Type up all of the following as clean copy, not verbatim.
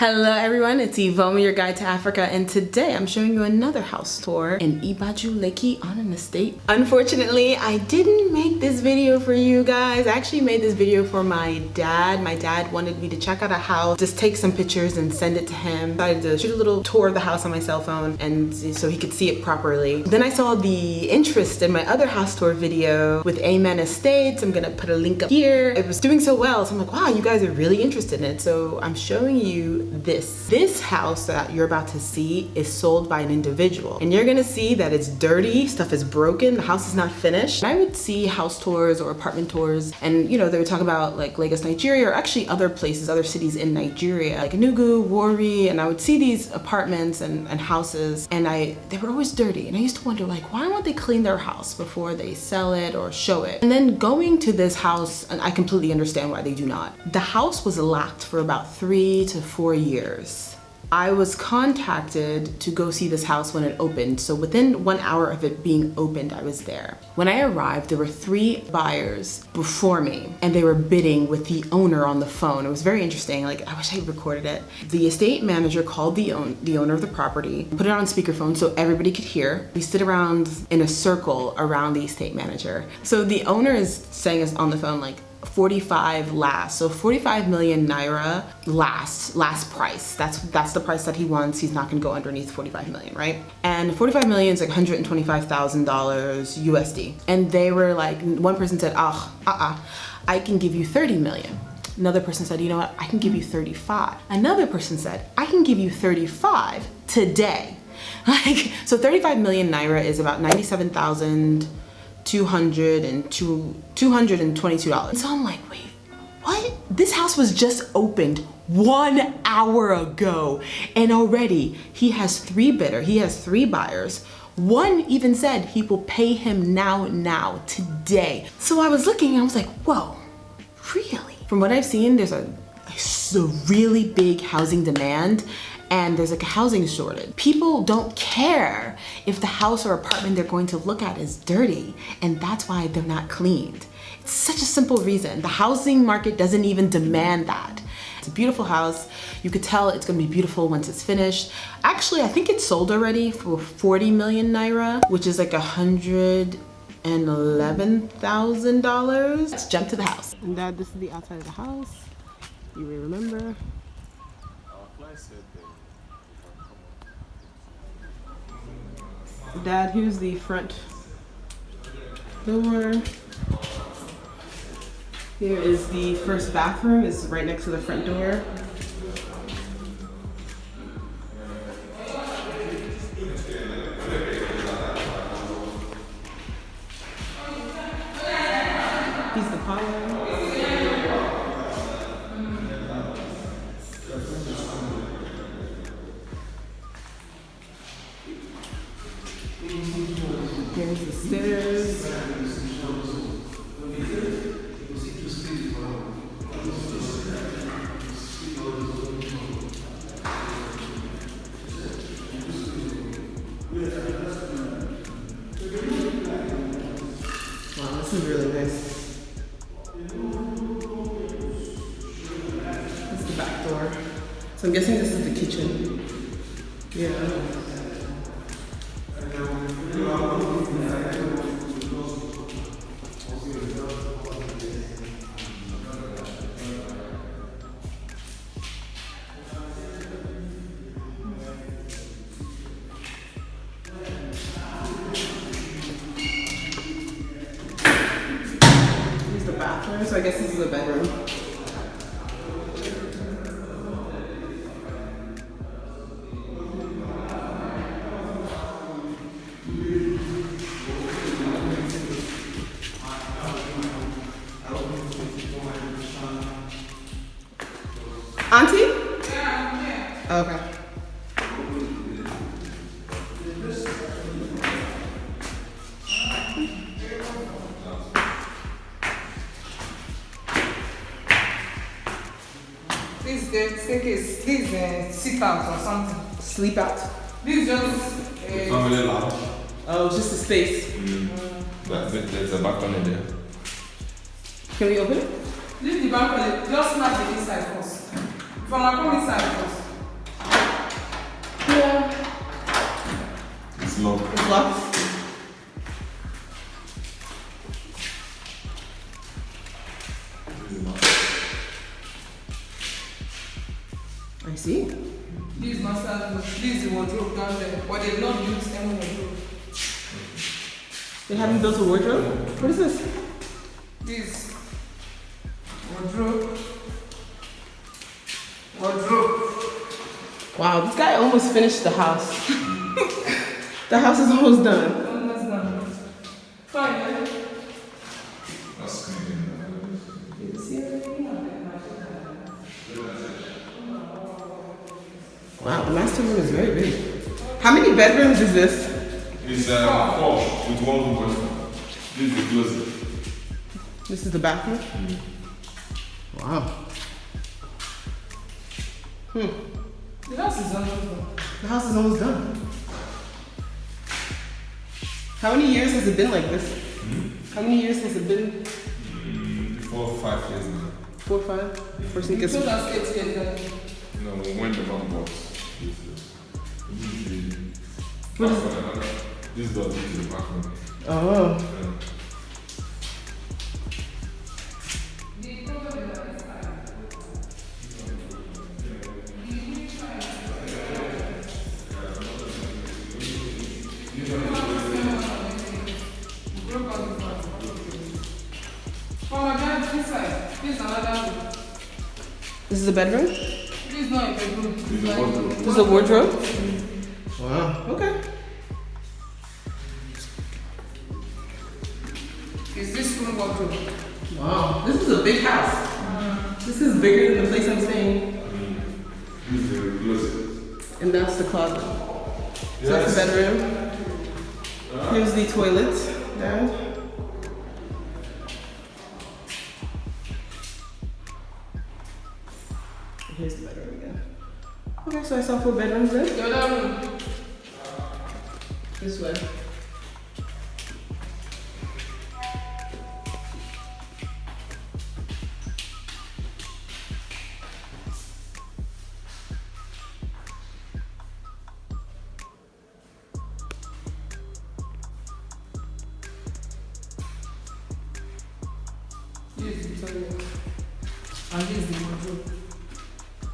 Hello everyone, it's Iveoma, your guide to Africa, and today I'm showing you another house tour in Ibeju-Lekki on an estate. Unfortunately, I didn't make this video for you guys. I actually made this video for my dad. My dad wanted me to check out a house, just take some pictures and send it to him. I decided to shoot a little tour of the house on my cell phone and so he could see it properly. Then I saw the interest in my other house tour video with Amen Estates. I'm gonna put a link up here. It was doing so well, so I'm like, wow, you guys are really interested in it. So I'm showing you this house that you're about to see is sold by an individual, and you're gonna see that it's dirty, stuff is broken, the house is not finished. I would see house tours or apartment tours, and you know, they would talk about like Lagos, Nigeria, or actually other places, other cities in Nigeria, like Enugu, Warri, and I would see these apartments and houses, and they were always dirty, and I used to wonder, like, why won't they clean their house before they sell it or show it? And then going to this house, and I completely understand why they do not. The house was locked for about 3 to 4 years. I was contacted to go see this house when it opened. So within 1 hour of it being opened, I was there. When I arrived, there were 3 buyers before me, and they were bidding with the owner on the phone. It was very interesting. Like, I wish I recorded it. The estate manager called the owner of the property, put it on speakerphone so everybody could hear. We stood around in a circle around the estate manager. So the owner is saying us on the phone, like, 45 last, so 45 million naira last price. That's the price that he wants. He's not gonna go underneath 45 million, right? And 45 million is like $125,000 USD. And they were like, one person said, I can give you 30 million. Another person said, you know what, I can give you 35. Another person said, I can give you 35 today. Like, so 35 million naira is about $97,222. So I'm like, wait, what? This house was just opened 1 hour ago, and already he has 3 bidders. He has 3 buyers. One even said he will pay him now, today. So I was looking, and I was like, whoa, really? From what I've seen, there's a really big housing demand, and there's like a housing shortage. People don't care if the house or apartment they're going to look at is dirty, and that's why they're not cleaned. It's such a simple reason. The housing market doesn't even demand that. It's a beautiful house. You could tell it's gonna be beautiful once it's finished. Actually, I think it's sold already for 40 million naira, which is like $111,000. Let's jump to the house. And Dad, this is the outside of the house. You may remember. Dad, here's the front door. Here is the first bathroom, is right next to the front door. Here's the parlor. Here's the stairs. Wow, this is really nice. That's the back door. So I'm guessing this is the kitchen. Yeah. Here's the bathroom, so I guess this is a bedroom. Auntie? Yeah, I'm here. Okay. This sleep out or something. Sleep out? This is just Family lounge. Oh, it's just a space. There's a balcony there. Can we open it? Leave the balcony, just snap the inside first. From my come inside first. flux. I see. This is master, this is the wardrobe down there, but they've not built any wardrobe. They haven't built a wardrobe? What is this? This wardrobe. Wardrobe. Wow, this guy almost finished the house. The house is almost done. Almost done. Fine, yeah. That's clean. You see everything? Wow, the master room is very big. How many bedrooms is this? It's 4 with 1 room person. This is the closet. This is the bathroom? Wow. The house is almost done. The house is almost done. How many years has it been like this? How many years has it been? 4 or 5 years now. 4 or 5? Person You gets. told us 8 years ago. No, we went the wrong box. What is This is the background. Oh. This is a bedroom? This is not a bedroom. This is a wardrobe. This is a wardrobe? Wow. Okay. Is this room wardrobe? Wow. This is a big house. This is bigger than the place I'm staying. This is the closet. And that's the closet. So that's the bedroom. Here's the toilet, Dad. Here's the bedroom again. Okay, so I saw 4 bedrooms there. The other room. This way. This is the toilet. And this is the wardrobe.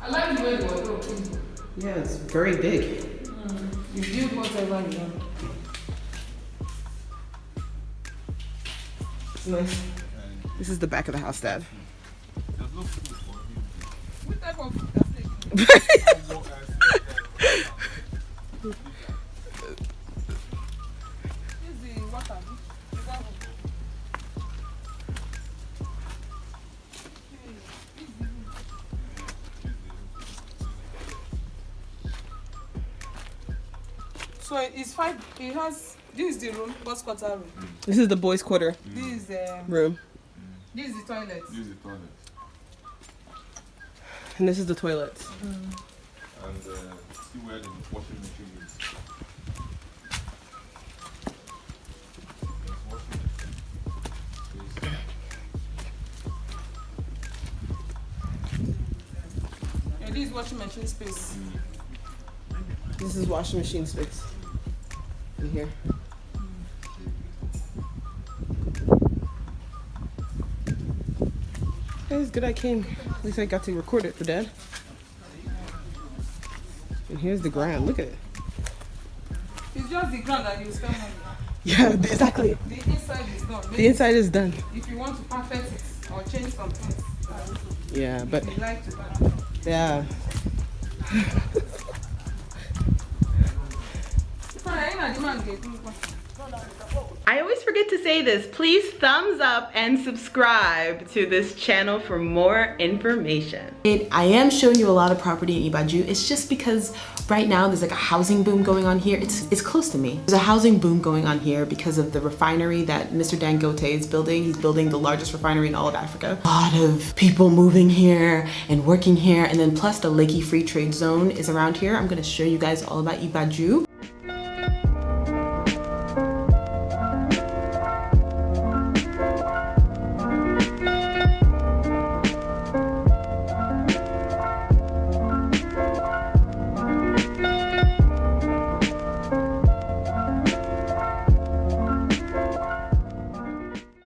I like the way the wardrobe is. Yeah, it's very big. You build whatever you want. It's nice. This is the back of the house, Dad. What type of food does it? This is the water. Is that one? So it's 5. It has. This is the room, boss quarter room. This is the boys' quarter This is room. this is the toilet. This is the toilet. And this is the toilet. And see where the washing machine is. There's washing machine. And this is washing machine space. This is washing machine space. In here. Hey, it's good I came. At least I got to record it for Dad. And here's the ground. Look at it. It's just the ground that you spend money on. Yeah, exactly. The inside is done. The inside is done. If you want to perfect it or change some things, Yeah, but you like to. yeah. I always forget to say this. Please thumbs up and subscribe to this channel for more information. I am showing you a lot of property in Ibeju. It's just because right now there's like a housing boom going on here. It's close to me. There's a housing boom going on here because of the refinery that Mr. Dangote is building. He's building the largest refinery in all of Africa. A lot of people moving here and working here, and then plus the Lekki Free Trade Zone is around here. I'm gonna show you guys all about Ibeju.